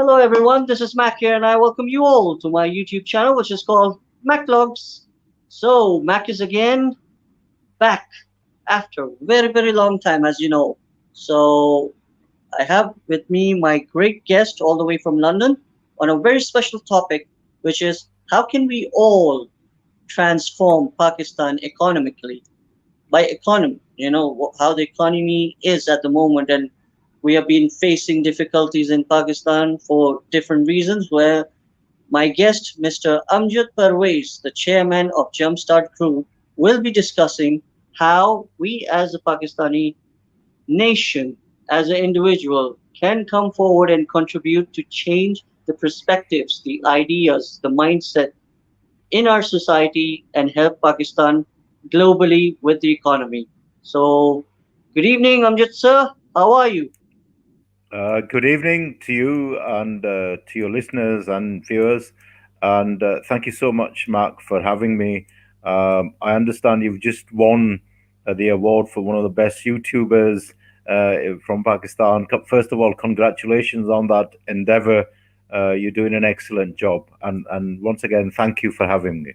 Hello everyone, this is Mac here and I welcome you all to my YouTube channel which is called Mac Vlogs. So, Mac is again back after a very long time as you know. So, I have with me my great guest all the way from London on a very special topic which is how can we all transform Pakistan economically? By economy, how the economy is at the moment, and we have been facing difficulties in Pakistan for different reasons. Where my guest, Mr. Amjad Pervez, the chairman of Jumpstart Group, will be discussing how we as a Pakistani nation, as an individual, can come forward and contribute to change the perspectives, the ideas, the mindset in our society and help Pakistan globally with the economy. So, good evening, Amjad sir. How are you? Good evening to you and to your listeners and viewers. And thank you so much, Mark, for having me. I understand you've just won the award for one of the best YouTubers from Pakistan. First of all, congratulations on that endeavor. You're doing an excellent job. And once again, thank you for having me.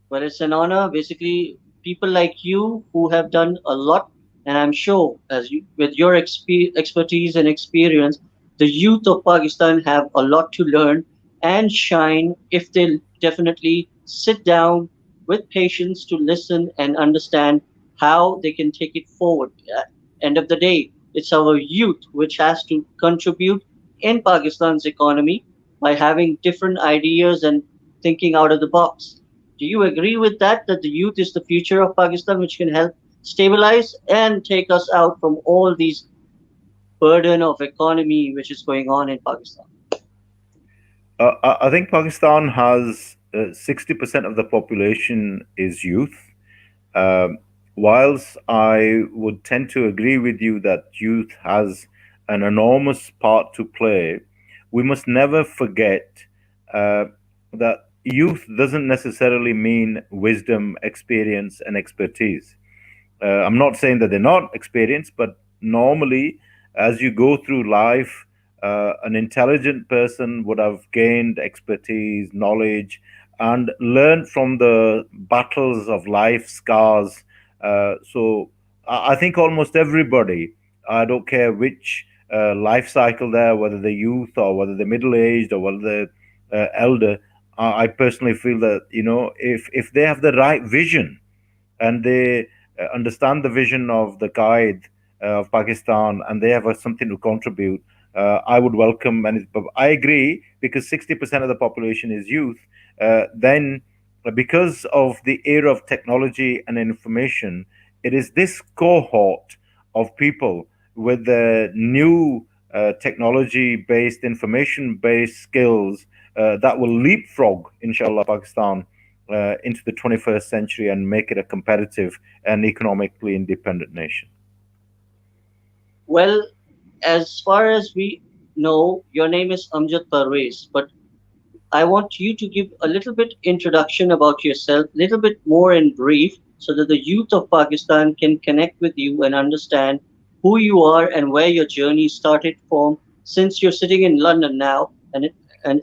Well, it's an honor. Basically, people like you who have done a lot, and I'm sure, with your expertise and experience, the youth of Pakistan have a lot to learn and shine if they definitely sit down with patience to listen and understand how they can take it forward. At end of the day, it's our youth which has to contribute in Pakistan's economy by having different ideas and thinking out of the box. Do you agree with that? That the youth is the future of Pakistan, which can help stabilize and take us out from all these burden of economy which is going on in Pakistan. I think Pakistan has 60% of the population is youth. Um, whilst I would tend to agree with you that youth has an enormous part to play, we must never forget uh, that youth doesn't necessarily mean wisdom, experience, and expertise. I'm not saying that they're not experienced, but normally, as you go through life, an intelligent person would have gained expertise, knowledge, and learned from the battles of life, scars. So I think almost everybody, I don't care which life cycle they're, whether they're youth or whether they're middle aged or whether they're elder, I personally feel that, if they have the right vision and they understand the vision of the guide of Pakistan, and they have something to contribute. I would welcome, and but I agree because 60% of the population is youth. Then, because of the era of technology and information, it is this cohort of people with the new technology-based, information-based skills that will leapfrog, inshallah, Pakistan into the 21st century and make it a competitive and economically independent nation. Well, as far as we know, your name is Amjad Parvez, but I want you to give a little bit introduction about yourself, little bit more in brief, so that the youth of Pakistan can connect with you and understand who you are and where your journey started from. Since you're sitting in London now, and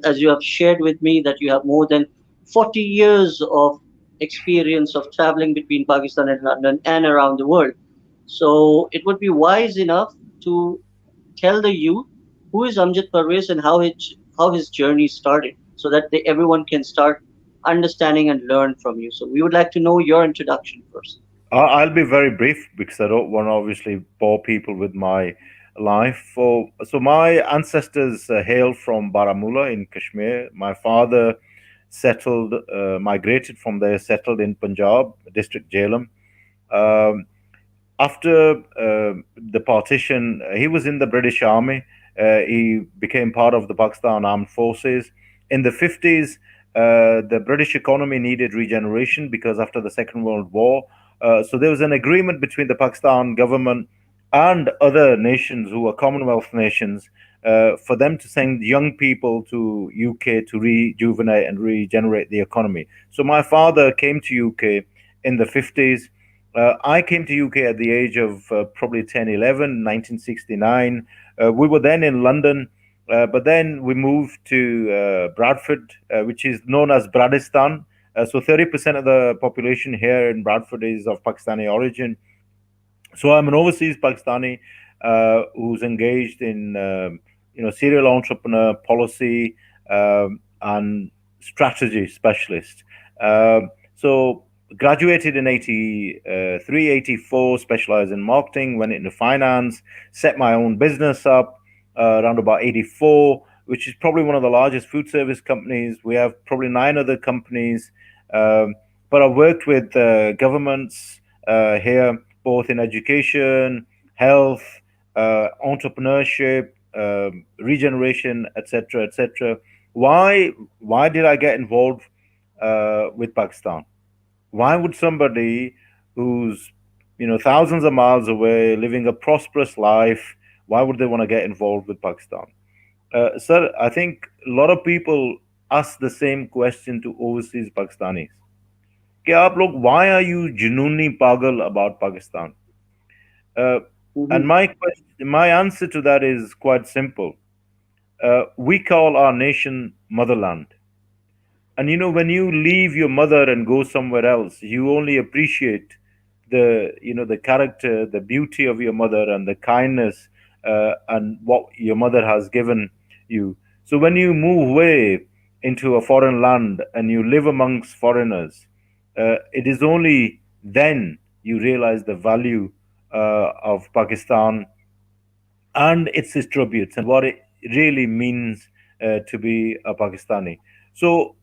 as you have shared with me that you have more than 40 years of experience of traveling between Pakistan and London and around the world, so it would be wise enough to tell the youth who is Amjad Parvez and how his journey started, so that everyone can start understanding and learn from you. So we would like to know your introduction first. I'll be very brief because I don't want to obviously bore people with my life. So my ancestors hail from Baramulla in Kashmir. My father migrated from there, settled in Punjab, district Jhelum. Um, After the partition, he was in the British Army. He became part of the Pakistan Armed Forces. In the 50s, the British economy needed regeneration because after the Second World War, so there was an agreement between the Pakistan government and other nations who were Commonwealth nations for them to send young people to UK to rejuvenate and regenerate the economy. So my father came to UK in the 50s. I came to UK at the age of probably 10, 11, 1969. We were then in London. But then we moved to Bradford, which is known as Bradistan. So 30% of the population here in Bradford is of Pakistani origin. So I'm an overseas Pakistani who's engaged in serial entrepreneur policy and strategy specialist. So graduated in 83, 84, specialized in marketing, went into finance, set my own business up around about 84, which is probably one of the largest food service companies. We have probably nine other companies, but I've worked with governments here, both in education, health, entrepreneurship, regeneration, etc., etc. Why did I get involved with Pakistan? Why would somebody who's thousands of miles away, living a prosperous life, why would they want to get involved with Pakistan? Sir, I think a lot of people ask the same question to overseas Pakistanis. कि आप लोग, why are you genuinely pagal about Pakistan? Uh, and Mhm. my answer to that is quite simple. We call our nation motherland. And when you leave your mother and go somewhere else, you only appreciate the character, the beauty of your mother, and the kindness and what your mother has given you. So when you move away into a foreign land and you live amongst foreigners, it is only then you realize the value of Pakistan and its attributes and what it really means to be a Pakistani. So,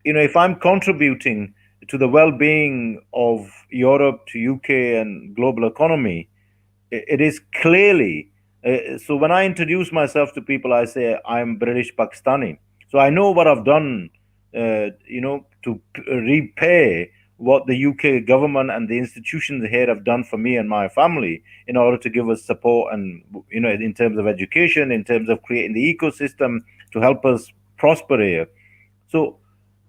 if I'm contributing to the well-being of Europe, to UK, and global economy, it is clearly. So when I introduce myself to people, I say I'm British Pakistani. So I know what I've done, to repay what the UK government and the institutions here have done for me and my family in order to give us support and in terms of education, in terms of creating the ecosystem to help us prosper here. So,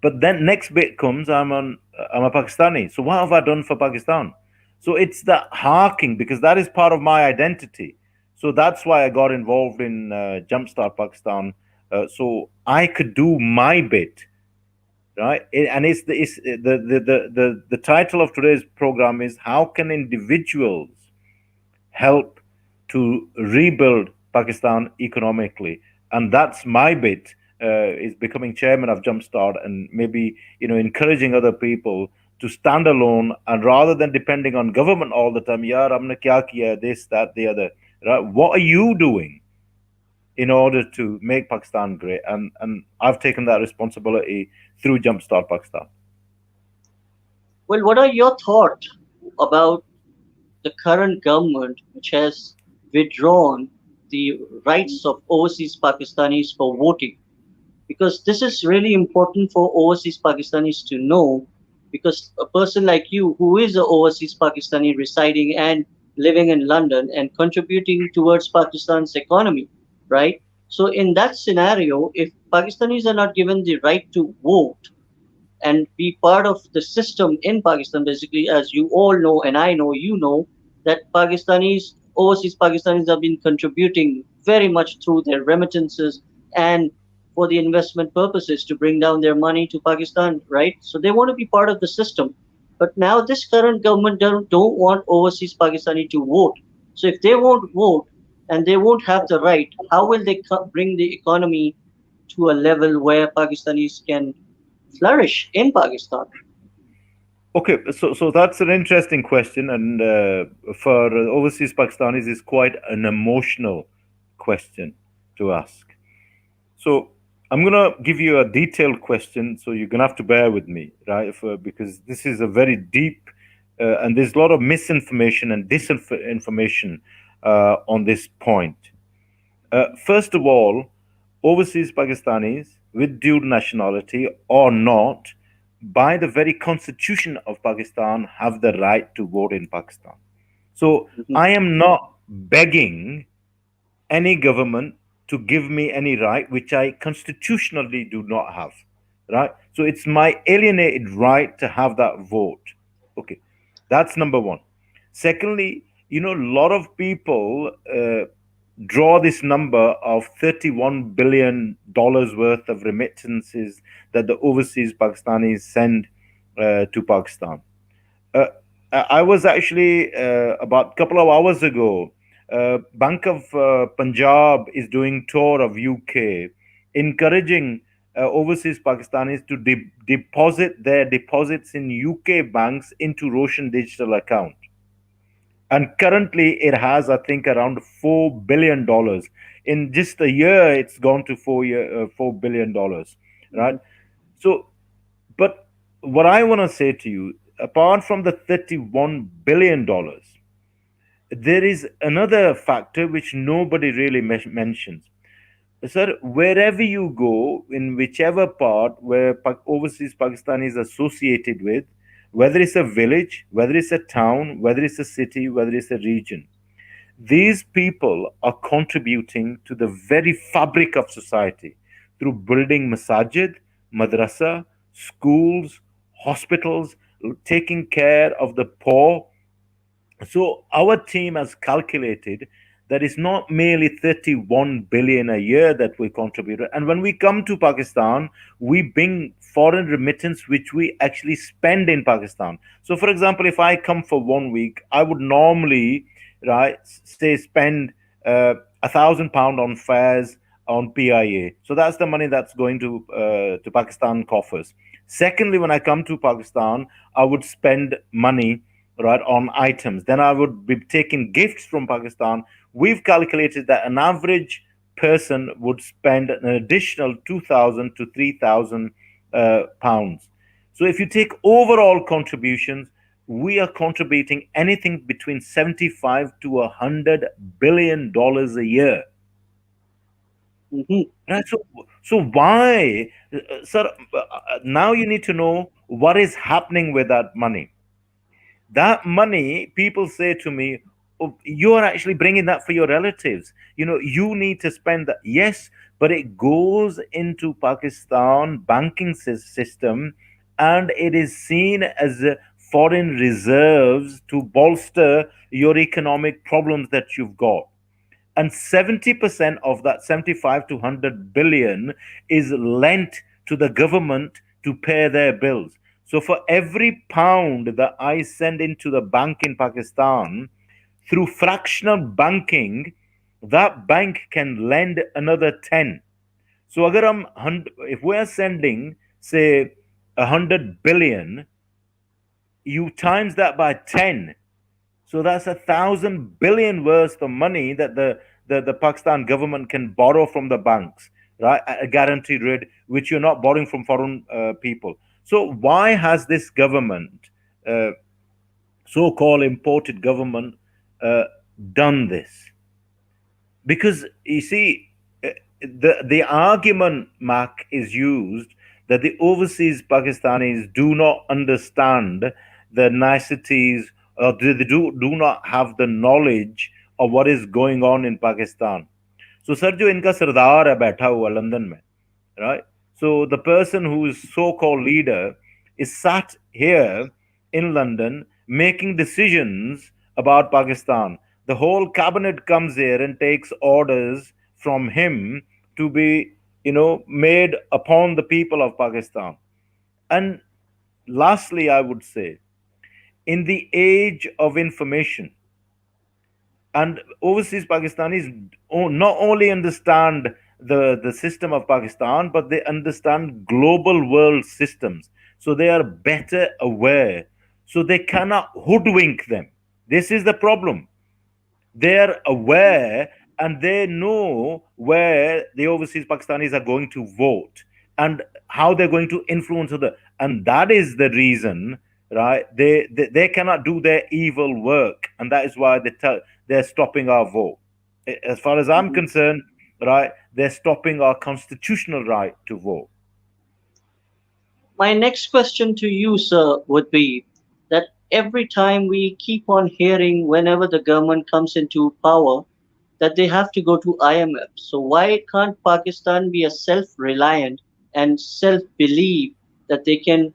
but then next bit comes, I'm a Pakistani. So what have I done for Pakistan? So it's the harking because that is part of my identity. So that's why I got involved in Jumpstart Pakistan. So I could do my bit, right? And the title of today's program is how can individuals help to rebuild Pakistan economically, and that's my bit. Is becoming chairman of Jumpstart and maybe encouraging other people to stand alone and rather than depending on government all the time. Yeah, हमने क्या किया, this, that, the other. Right? What are you doing in order to make Pakistan great? And I've taken that responsibility through Jumpstart Pakistan. Well, what are your thoughts about the current government, which has withdrawn the rights of overseas Pakistanis for voting? Because this is really important for overseas Pakistanis to know. Because a person like you, who is an overseas Pakistani residing and living in London and contributing towards Pakistan's economy, right? So, in that scenario, if Pakistanis are not given the right to vote, and be part of the system in Pakistan. Basically, as you all know, and I know, that overseas Pakistanis have been contributing very much through their remittances and for the investment purposes to bring down their money to Pakistan, right? So they want to be part of the system. But now this current government don't want overseas Pakistani to vote. So if they won't vote and they won't have the right, how will they bring the economy to a level where Pakistanis can flourish in Pakistan? Okay, so that's an interesting question, and for overseas Pakistanis, is quite an emotional question to ask. So I'm gonna give you a detailed question, so you're gonna have to bear with me, right? Because this is a very deep, and there's a lot of misinformation and disinformation on this point. First of all, overseas Pakistanis with dual nationality or not, by the very constitution of Pakistan, have the right to vote in Pakistan. So Mhm. I am not begging any government to give me any right which I constitutionally do not have. Right? So it's my alienated right to have that vote. Okay, that's number one. Secondly, a lot of people draw this number of $31 billion worth of remittances that the overseas Pakistanis send to Pakistan. Uh, I was actually about a couple of hours ago. Bank of Punjab is doing tour of UK, encouraging overseas Pakistanis to deposit their deposits in UK banks into Roshan digital account. And currently, it has, I think, around $4 billion. In just a year, it's gone to $4 billion, right? Mhm. So, but what I want to say to you, apart from the $31 billion, there is another factor which nobody really mentions. Sir, wherever you go, in whichever part where overseas Pakistan is associated with, whether it's a village, whether it's a town, whether it's a city, whether it's a region, these people are contributing to the very fabric of society through building masajid, madrasa, schools, hospitals, taking care of the poor. So our team has calculated that it's not merely 31 billion a year that we contribute. And when we come to Pakistan, we bring foreign remittance which we actually spend in Pakistan. So for example, if I come for 1 week, I would normally, right, say spend £1,000 on fares on PIA. So that's the money that's going to Pakistan coffers. Secondly, when I come to Pakistan, I would spend money, right, on items. Then I would be taking gifts from Pakistan. We've calculated that an average person would spend an additional 2,000 to 3,000 pounds. So if you take overall contributions, we are contributing anything between 75 to $100 billion a year. Mhm. Right? So why, sir? Now you need to know what is happening with that money. That money, people say to me, oh, you're actually bringing that for your relatives. You need to spend that. Yes, but it goes into Pakistan banking system, and it is seen as foreign reserves to bolster your economic problems that you've got. And 70% of that 75 to 100 billion is lent to the government to pay their bills. So for every pound that I send into the bank in Pakistan, through fractional banking, that bank can lend another 10. So if we're sending, say, 100 billion, you times that by 10. So that's 1,000 billion worth of money that the Pakistan government can borrow from the banks, right? At a guaranteed rate, which you're not borrowing from foreign people. So why has this government, uh, so-called imported government, uh, done this? Because you see, the argument, Mac, is used that the overseas Pakistanis do not understand the niceties, or they do not have the knowledge of what is going on in Pakistan. So sir जो इनका सरदार है बैठा हुआ London में, right? So the person who is so-called leader is sat here in London making decisions about Pakistan. The whole cabinet comes here and takes orders from him to be, made upon the people of Pakistan. And lastly, I would say, in the age of information, and overseas Pakistanis not only understand the system of Pakistan, but they understand global world systems. So they are better aware. So they cannot hoodwink them. This is the problem. They're aware and they know where the overseas Pakistanis are going to vote and how they're going to influence other. And that is the reason, right? They cannot do their evil work, and that is why they're stopping our vote. As far as I'm Mhm. concerned, right, they're stopping our constitutional right to vote. My next question to you, sir, would be that every time we keep on hearing whenever the government comes into power that they have to go to IMF. So why can't Pakistan be a self-reliant and self-believe that they can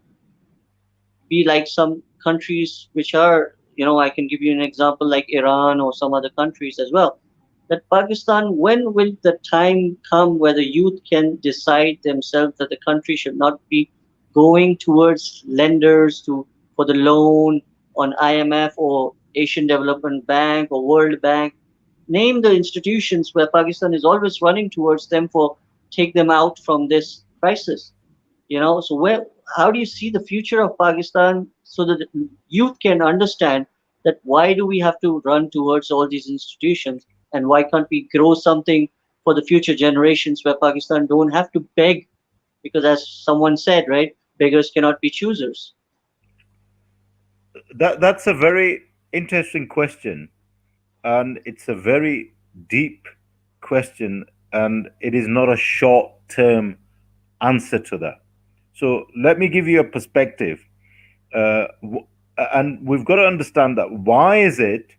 be like some countries which are, I can give you an example like Iran or some other countries as well, that Pakistan, when will the time come where the youth can decide themselves that the country should not be going towards lenders to for the loan on IMF or Asian Development Bank or World Bank? Name the institutions where Pakistan is always running towards them for take them out from this crisis. So where how do you see the future of Pakistan so that the youth can understand that why do we have to run towards all these institutions and why can't we grow something for the future generations where Pakistan don't have to beg, because as someone said, right, beggars cannot be choosers. That's a very interesting question, and it's a very deep question, and it is not a short term answer to that. So let me give you a perspective. Uh, w- and we've got to understand that why is it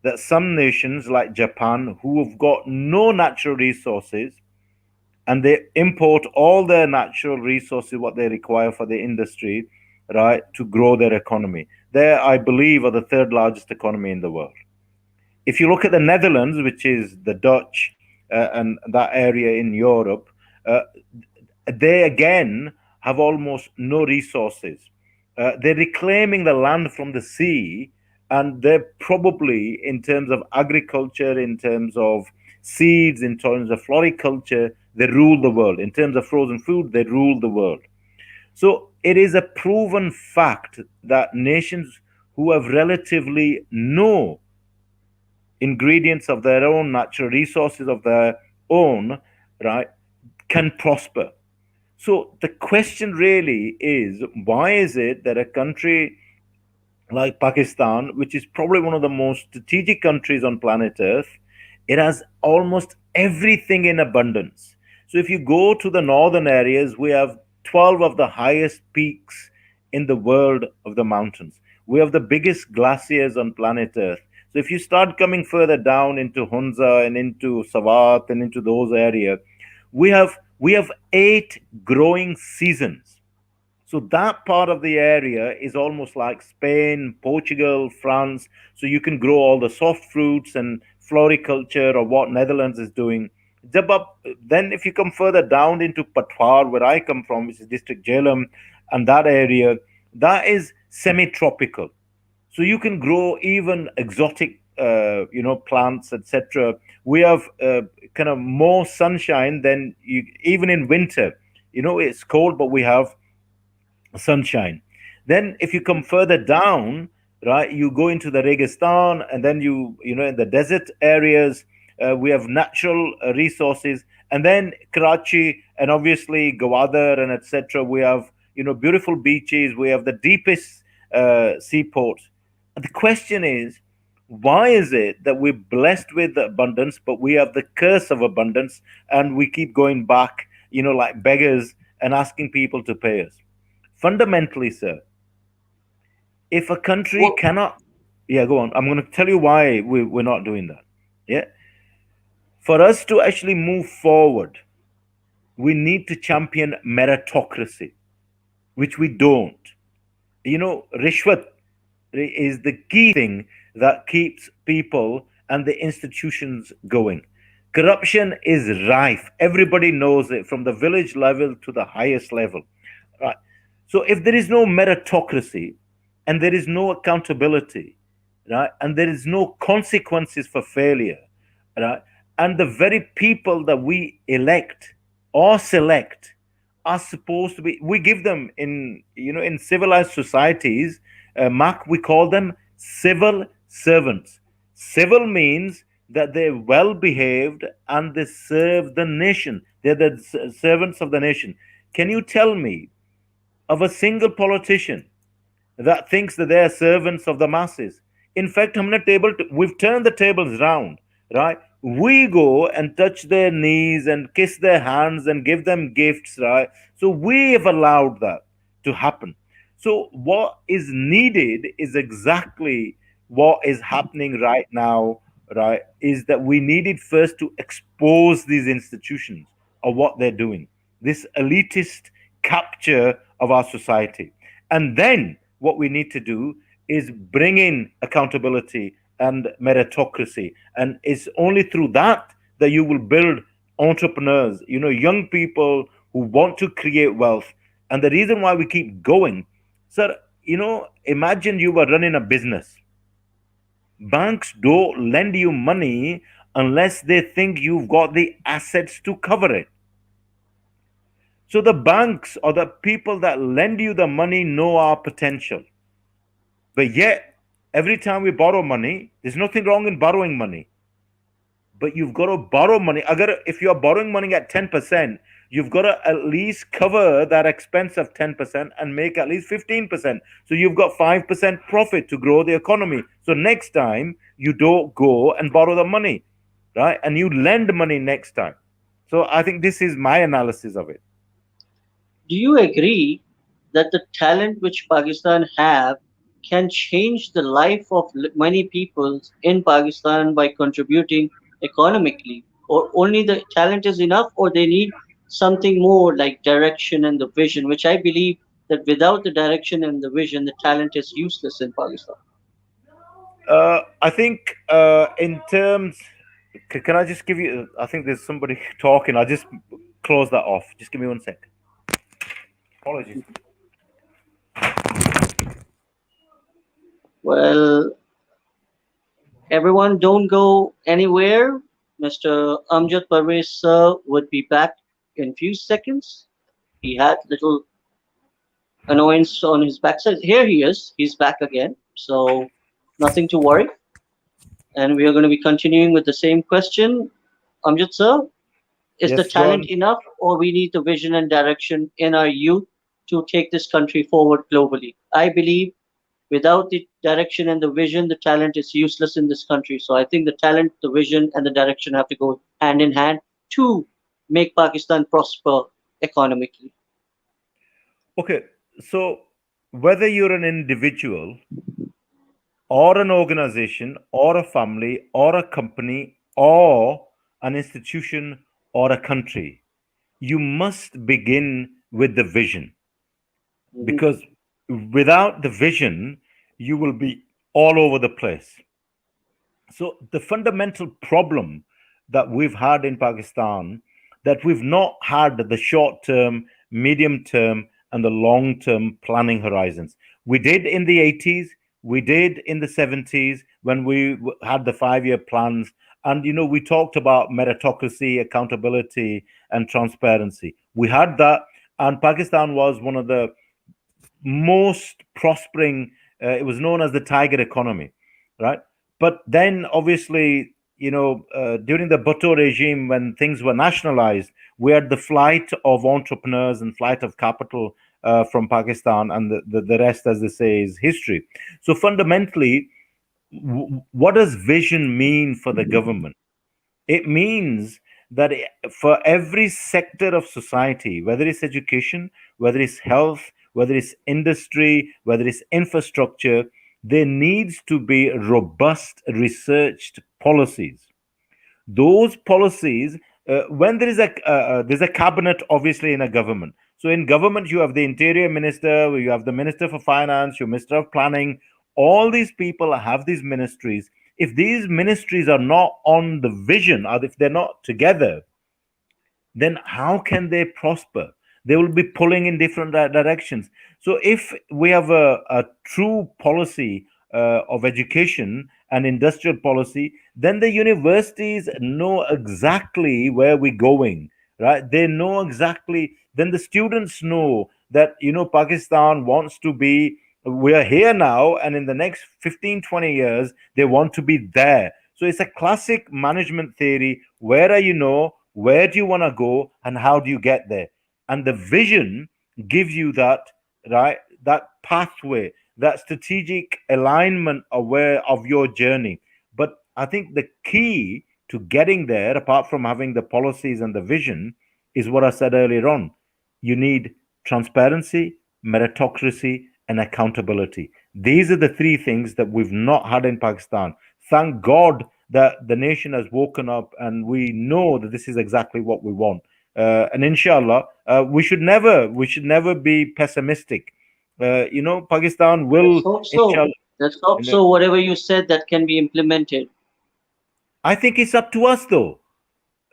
that some nations like Japan, who have got no natural resources, and they import all their natural resources, what they require for the industry, right, to grow their economy. They, I believe, are the third largest economy in the world. If you look at the Netherlands, which is the Dutch and that area in Europe, uh, they again have almost no resources. They're reclaiming the land from the sea, and they're probably, in terms of agriculture, in terms of seeds, in terms of floriculture, they rule the world. In terms of frozen food, they rule the world. So it is a proven fact that nations who have relatively no ingredients of their own, natural resources of their own, right, can prosper. So the question really is, why is it that a country like Pakistan, which is probably one of the most strategic countries on planet Earth, it has almost everything in abundance. So if you go to the northern areas, we have 12 of the highest peaks in the world of the mountains. We have the biggest glaciers on planet Earth. So if you start coming further down into Hunza and into Sawat and into those areas, we have 8 growing seasons. So that part of the area is almost like Spain, Portugal, France. So you can grow all the soft fruits and floriculture or what Netherlands is doing. Then if you come further down into Patwar, where I come from, which is District Jhelum, and that area, that is semi-tropical. So you can grow even exotic, plants, etc. We have kind of more sunshine than even in winter. It's cold, but we have sunshine. Then, if you come further down, right, you go into the Registan, and then in the desert areas, we have natural resources, and then Karachi, and obviously Gwadar, and etc. We have beautiful beaches. We have the deepest seaports. And the question is, why is it that we're blessed with abundance, but we have the curse of abundance, and we keep going back, like beggars, and asking people to pay us? Fundamentally, sir, if a country Well, cannot, yeah, go on. I'm going to tell you why we're not doing that. Yeah, for us to actually move forward, we need to champion meritocracy, which we don't. Rishwat is the key thing that keeps people and the institutions going. Corruption is rife. Everybody knows it from the village level to the highest level. Right. So if there is no meritocracy and there is no accountability, right, and there is no consequences for failure, right, and the very people that we elect or select are supposed to be, we give them in civilized societies, Mark, we call them civil servants. Civil means that they're well behaved and they serve the nation. They're the servants of the nation. Can you tell me of a single politician that thinks that they are servants of the masses? In fact, we've turned the tables round, right? We go and touch their knees and kiss their hands and give them gifts, right? So we have allowed that to happen. So what is needed is exactly what is happening right now, right? Is that we needed first to expose these institutions of what they're doing, this elitist capture of our society. And then what we need to do is bring in accountability and meritocracy. And it's only through that that you will build entrepreneurs, young people who want to create wealth. And the reason why we keep going, sir, imagine you were running a business. Banks don't lend you money unless they think you've got the assets to cover it. So the banks or the people that lend you the money know our potential. But yet, every time we borrow money, there's nothing wrong in borrowing money. But you've got to borrow money. If you're borrowing money at 10%, you've got to at least cover that expense of 10% and make at least 15%. So you've got 5% profit to grow the economy. So next time, you don't go and borrow the money, right? And you lend money next time. So I think this is my analysis of it. Do you agree that the talent which Pakistan have can change the life of many people in Pakistan by contributing economically? Or only the talent is enough, or they need something more like direction and the vision, which I believe that without the direction and the vision, the talent is useless in Pakistan. I think in terms, can I just give you? I think there's somebody talking. I'll just close that off. Just give me 1 sec. Apologies. Well, everyone, don't go anywhere. Mr. Amjad Pervez sir would be back in few seconds. He had little annoyance on his backside. Here he is. He's back again. So nothing to worry. And we are going to be continuing with the same question. Amjad sir, is the Yes, go talent on. enough, or we need the vision and direction in our youth to take this country forward globally? I believe without the direction and the vision, the talent is useless in this country. So I think the talent, the vision, and the direction have to go hand in hand to make Pakistan prosper economically. Okay, so whether you're an individual or an organization or a family or a company or an institution or a country, you must begin with the vision, Mhm. because without the vision, you will be all over the place. So the fundamental problem that we've had in Pakistan, that we've not had the short term, medium term, and the long term planning horizons. We did in the 80s, we did in the 70s when we had the 5 year plans. And, we talked about meritocracy, accountability, and transparency. We had that. And Pakistan was one of the most prospering. It was known as the tiger economy, right? But then, obviously, during the Bhutto regime, when things were nationalized, we had the flight of entrepreneurs and flight of capital from Pakistan, and the rest, as they say, is history. So fundamentally, what does vision mean for the government? It means that for every sector of society, whether it's education, whether it's health, whether it's industry, whether it's infrastructure, there needs to be robust, researched policies. Those policies, when there's a cabinet, obviously, in a government. So in government, you have the interior minister, you have the minister for finance, your minister of planning. All these people have these ministries. If these ministries are not on the vision, or if they're not together, then how can they prosper? They will be pulling in different directions. So if we have a true policy of education and industrial policy, then the universities know exactly where we're going, right? They know exactly. Then the students know that Pakistan wants to be. We are here now, and in the next 15, 20 years, they want to be there. So it's a classic management theory. Where are where do you want to go, and how do you get there? And the vision gives you that, right, that pathway, that strategic alignment of your journey. But I think the key to getting there, apart from having the policies and the vision, is what I said earlier on. You need transparency, meritocracy, and accountability. These are the three things that we've not had in Pakistan. Thank God that the nation has woken up, and we know that this is exactly what we want. And inshallah, we should never be pessimistic. Pakistan Let's will, hope so. inshallah. And So whatever you said that can be implemented. I think it's up to us though.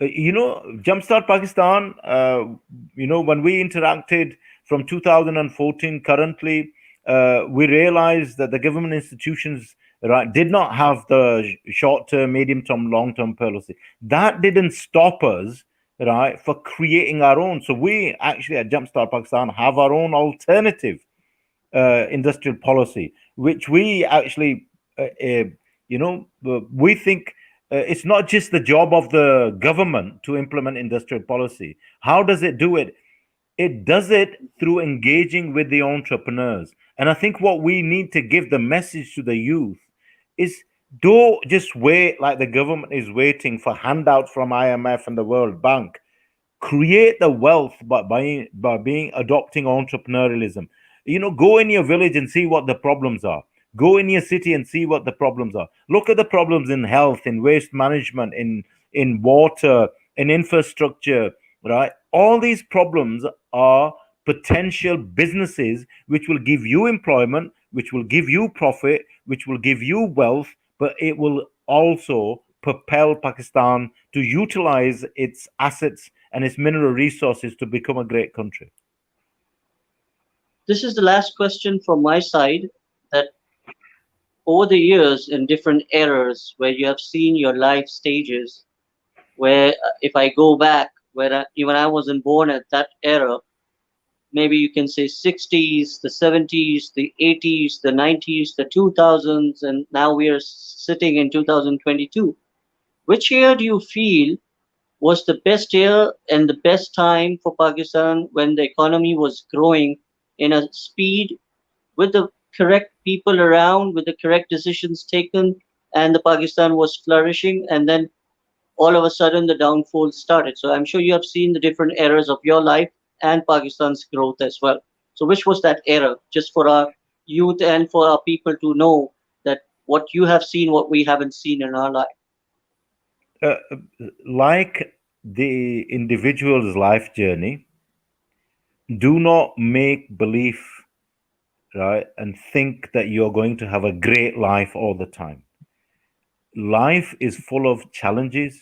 Jumpstart Pakistan, when we interacted from 2014 currently, we realized that the government institutions, right, did not have the short term, medium term, long term policy. That didn't stop us, right, for creating our own. So we actually at Jumpstart Pakistan have our own alternative industrial policy, which we actually, we think it's not just the job of the government to implement industrial policy. How does it do it? It does it through engaging with the entrepreneurs. And I think what we need to give the message to the youth is don't just wait like the government is waiting for handouts from IMF and the World Bank. Create the wealth by being adopting entrepreneurialism. Go in your village and see what the problems are. Go in your city and see what the problems are. Look at the problems in health, in waste management, in water, in infrastructure, right? All these problems are potential businesses which will give you employment, which will give you profit, which will give you wealth, but it will also propel Pakistan to utilize its assets and its mineral resources to become a great country. This is the last question from my side. That over the years in different eras where you have seen your life stages, where if I go back, even I wasn't born at that era, maybe you can say 60s, the 70s, the 80s, the 90s, the 2000s, and now we are sitting in 2022. Which year do you feel was the best year and the best time for Pakistan when the economy was growing in a speed with the correct people around, with the correct decisions taken, and the Pakistan was flourishing, and then all of a sudden the downfall started. So I'm sure you have seen the different eras of your life and Pakistan's growth as well. So which was that era, just for our youth and for our people to know that what you have seen, what we haven't seen in our life. Uh, like the individual's life journey, do not make belief, right, and think that you're going to have a great life all the time. Life is full of challenges,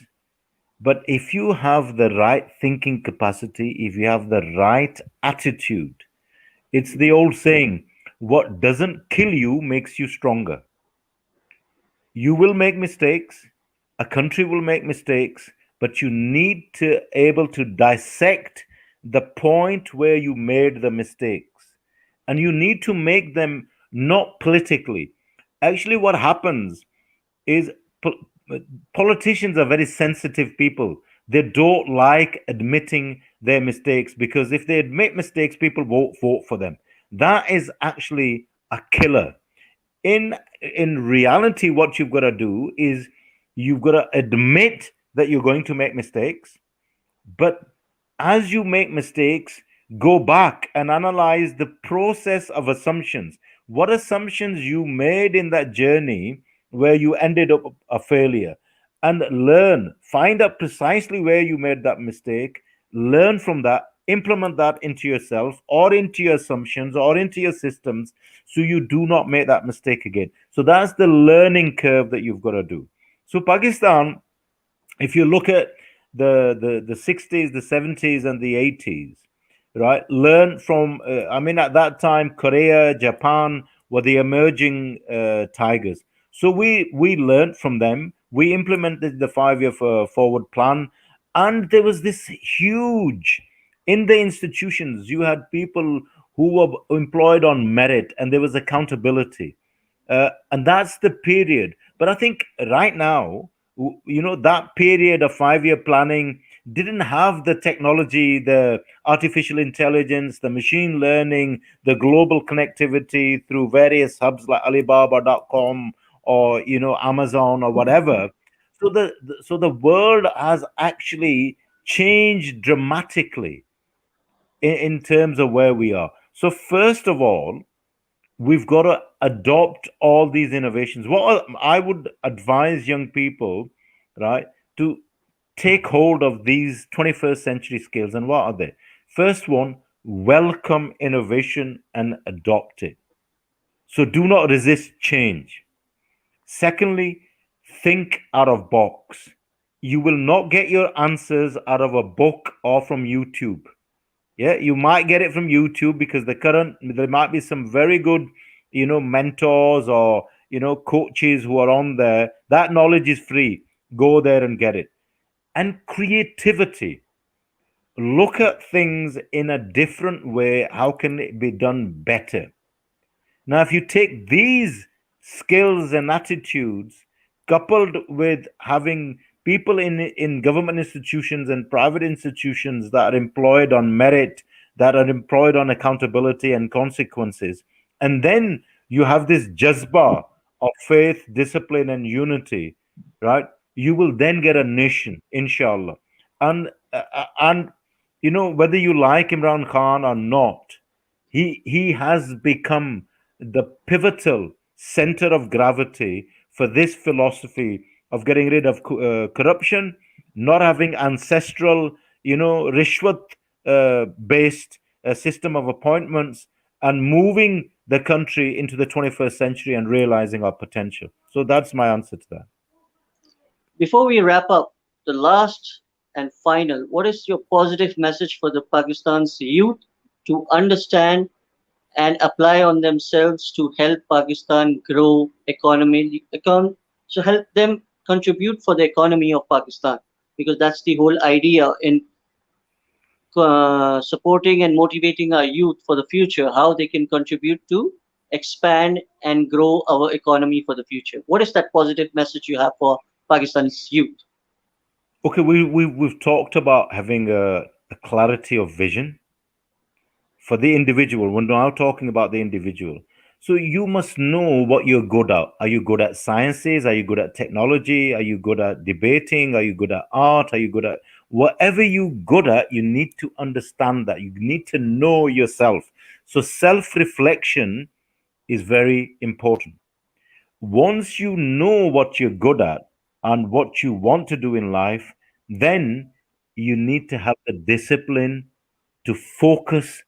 but if you have the right thinking capacity, if you have the right attitude, it's the old saying, what doesn't kill you makes you stronger. You will make mistakes, a country will make mistakes, but you need to able to dissect the point where you made the mistakes, and you need to make them not politically. Actually, what happens is po- politicians are very sensitive people. They don't like admitting their mistakes, because if they admit mistakes, people won't vote for them. That is actually a killer. In reality, what you've got to do is you've got to admit that you're going to make mistakes, but as you make mistakes, go back and analyze the process of assumptions. What assumptions you made in that journey where you ended up a failure, and learn, find out precisely where you made that mistake, learn from that, implement that into yourself or into your assumptions or into your systems, so you do not make that mistake again. So that's the learning curve that you've got to do. So Pakistan, if you look at the 60s, the 70s, and the 80s, right, learn from, at that time, Korea, Japan were the emerging tigers. So we learned from them. We implemented the 5 year forward plan, and there was this huge, in the institutions, you had people who were employed on merit, and there was accountability, and that's the period. But I think right now, that period of 5 year planning didn't have the technology, the artificial intelligence, the machine learning, the global connectivity through various hubs like Alibaba.com or Amazon or whatever. So the world has actually changed dramatically in terms of where we are. So first of all, we've got to adopt all these innovations. I would advise young people, right, to take hold of these 21st century skills. And what are they? First one, welcome innovation and adopt it. So do not resist change. Secondly, think out of box. You will not get your answers out of a book or from YouTube. Yeah, you might get it from YouTube because there might be some very good, mentors or coaches who are on there. That knowledge is free. Go there and get it. And creativity. Look at things in a different way. How can it be done better? Now, if you take these skills and attitudes coupled with having people in government institutions and private institutions that are employed on merit, that are employed on accountability and consequences, and then you have this jazba of faith, discipline, and unity, right? You will then get a nation, inshallah. And whether you like Imran Khan or not, he has become the pivotal center of gravity for this philosophy of getting rid of corruption, not having ancestral, rishwat based system of appointments, and moving the country into the 21st century and realizing our potential. So that's my answer to that. Before we wrap up, the last and final, what is your positive message for the Pakistan's youth to understand and apply on themselves to help Pakistan grow so help them contribute for the economy of Pakistan, because that's the whole idea in supporting and motivating our youth for the future, how they can contribute to expand and grow our economy for the future. What is that positive message you have for Pakistan's youth? Okay, we've talked about having a clarity of vision for the individual. We're now talking about the individual. So you must know what you're good at. Are you good at sciences? Are you good at technology? Are you good at debating? Are you good at art? Are you good at whatever you're good at? You need to understand that. You need to know yourself. So self reflection is very important. Once you know what you're good at and what you want to do in life, then you need to have the discipline to focus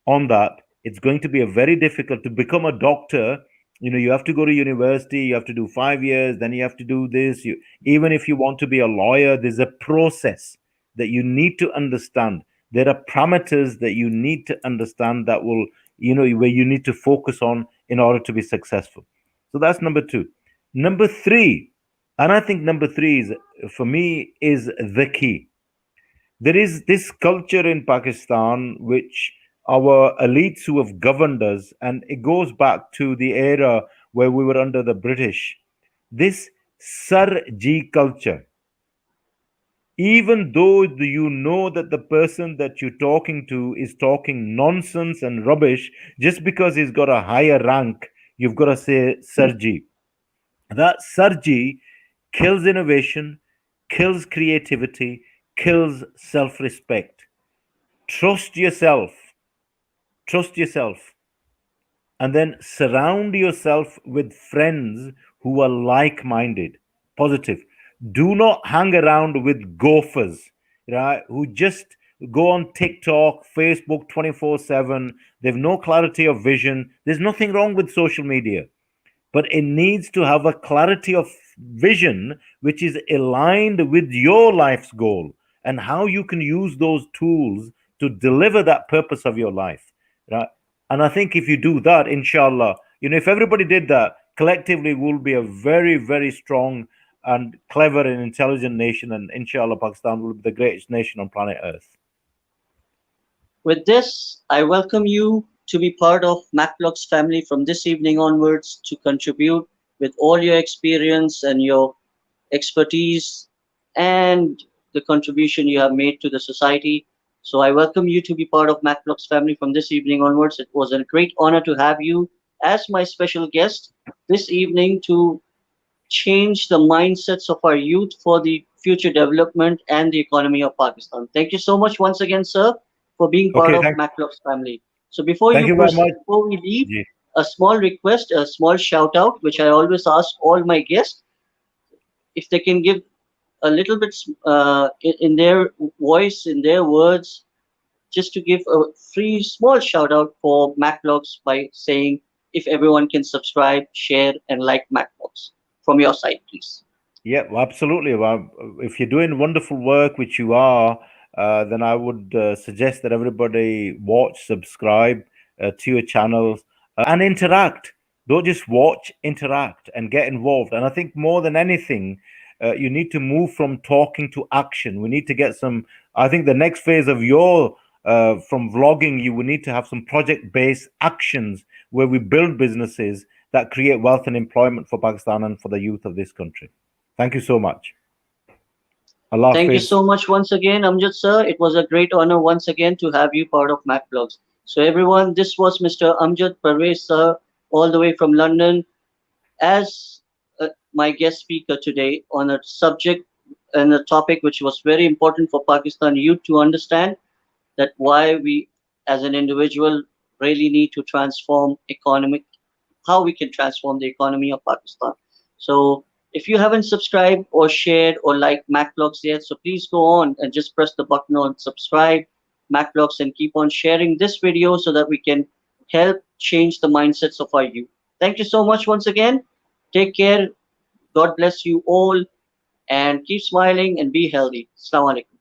on that. It's going to be a very difficult to become a doctor. You have to go to university, you have to do 5 years, then you have to do this. Even if you want to be a lawyer, there's a process that you need to understand. There are parameters that you need to understand that will, where you need to focus on in order to be successful. So that's number two. Number three, and I think number three is, for me, is the key. There is this culture in Pakistan which our elites who have governed us, and it goes back to the era where we were under the British, this Sir Ji culture. Even though you know that the person that you're talking to is talking nonsense and rubbish, just because he's got a higher rank, you've got to say Sir Ji. That Sir Ji kills innovation, kills creativity, kills self respect. Trust yourself. Trust yourself. And then surround yourself with friends who are like minded, positive. Do not hang around with gophers, right? Who just go on TikTok, Facebook 24/7. They have no clarity of vision. There's nothing wrong with social media, but it needs to have a clarity of vision which is aligned with your life's goal and how you can use those tools to deliver that purpose of your life, right? And I think if you do that, inshallah, if everybody did that collectively, we'll be a very, very strong and clever and intelligent nation, and inshallah Pakistan will be the greatest nation on planet earth. With this, I welcome you to be part of MacBlock's family from this evening onwards to contribute with all your experience and your expertise and the contribution you have made to the society. So I welcome you to be part of MacBlock's family from this evening onwards. It was a great honor to have you as my special guest this evening to change the mindsets of our youth for the future development and the economy of Pakistan. Thank you so much once again, sir, for being part Okay, of MacLock's family. So thank you very much. before we leave, Ji. a small request, a small shout out, which I always ask all my guests, if they can give a little bit in their voice, in their words, just to give a free small shout out for MacLogs by saying if everyone can subscribe, share, and like MacBooks from your side, please. Yeah, well, absolutely. Well, if you're doing wonderful work, which you are, then I would suggest that everybody watch, subscribe to your channels, and interact. Don't just watch, interact, and get involved. And I think more than anything, you need to move from talking to action. We need to get some. I think the next phase of your from vlogging, you will need to have some project-based actions where we build businesses that create wealth and employment for Pakistan and for the youth of this country. Thank you so much. Allah Thank you Hafiz. so much once again, Amjad sir. It was a great honor once again to have you part of MacBlogs. So everyone, this was Mr. Amjad Pervez sir, all the way from London, as my guest speaker today on a subject and a topic which was very important for Pakistan youth to understand, that why we as an individual really need to transform economic, how we can transform the economy of Pakistan. So if you haven't subscribed or shared or liked MacBlogs yet, so please go on and just press the button on subscribe MacBlogs and keep on sharing this video so that we can help change the mindsets of our youth. Thank you so much once again. Take care. God bless you all and keep smiling and be healthy. Assalamu alaikum.